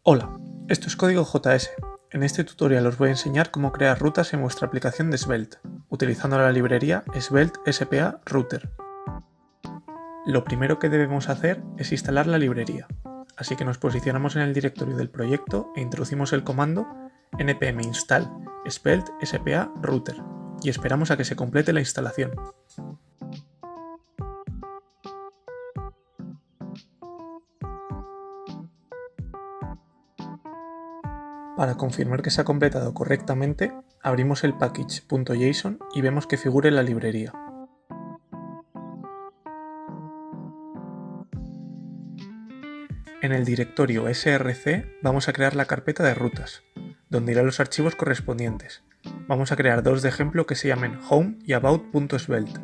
Hola, esto es Código JS. En este tutorial os voy a enseñar cómo crear rutas en vuestra aplicación de Svelte, utilizando la librería Svelte SPA Router. Lo primero que debemos hacer es instalar la librería, así que nos posicionamos en el directorio del proyecto e introducimos el comando npm install svelte SPA Router y esperamos a que se complete la instalación. Para confirmar que se ha completado correctamente, abrimos el package.json y vemos que figure la librería. En el directorio src vamos a crear la carpeta de rutas, donde irán los archivos correspondientes. Vamos a crear dos de ejemplo que se llamen home y about.svelte.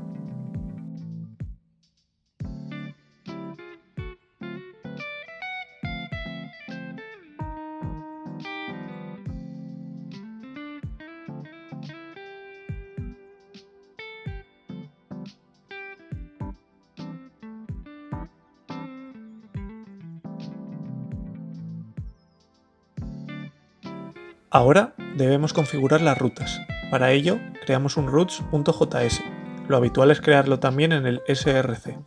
Ahora debemos configurar las rutas. Para ello, creamos un routes.js. Lo habitual es crearlo también en el src.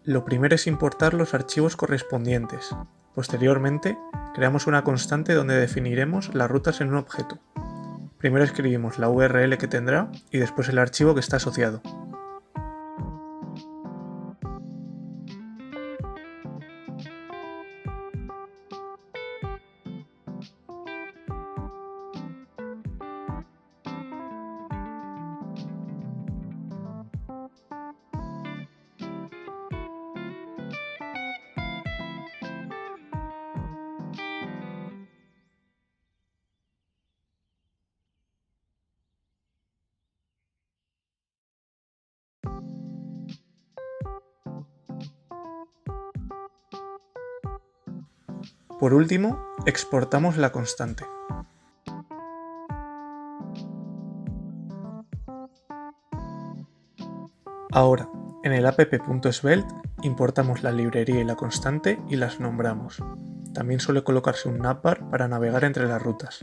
Lo primero es importar los archivos correspondientes. Posteriormente, creamos una constante donde definiremos las rutas en un objeto. Primero escribimos la URL que tendrá y después el archivo que está asociado. Por último, exportamos la constante. Ahora, en el app.svelte importamos la librería y la constante y las nombramos. También suele colocarse un navbar para navegar entre las rutas.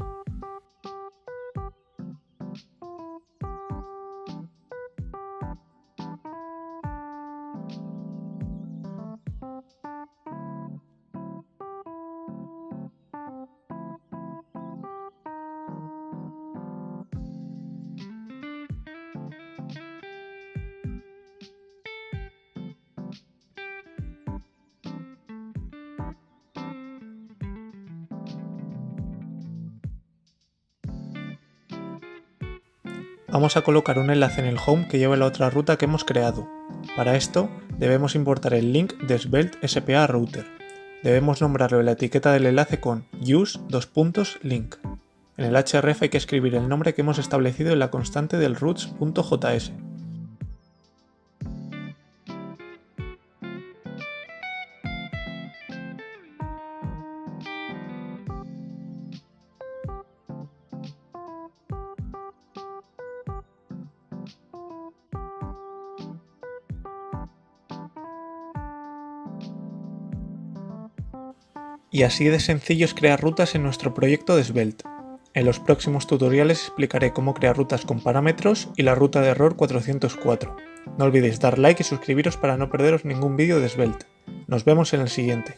Vamos a colocar un enlace en el home que lleve la otra ruta que hemos creado. Para esto, debemos importar el link de Svelte SPA Router. Debemos nombrarlo en la etiqueta del enlace con use::link. En el href hay que escribir el nombre que hemos establecido en la constante del routes.js. Y así de sencillo es crear rutas en nuestro proyecto de Svelte. En los próximos tutoriales explicaré cómo crear rutas con parámetros y la ruta de error 404. No olvidéis dar like y suscribiros para no perderos ningún vídeo de Svelte. Nos vemos en el siguiente.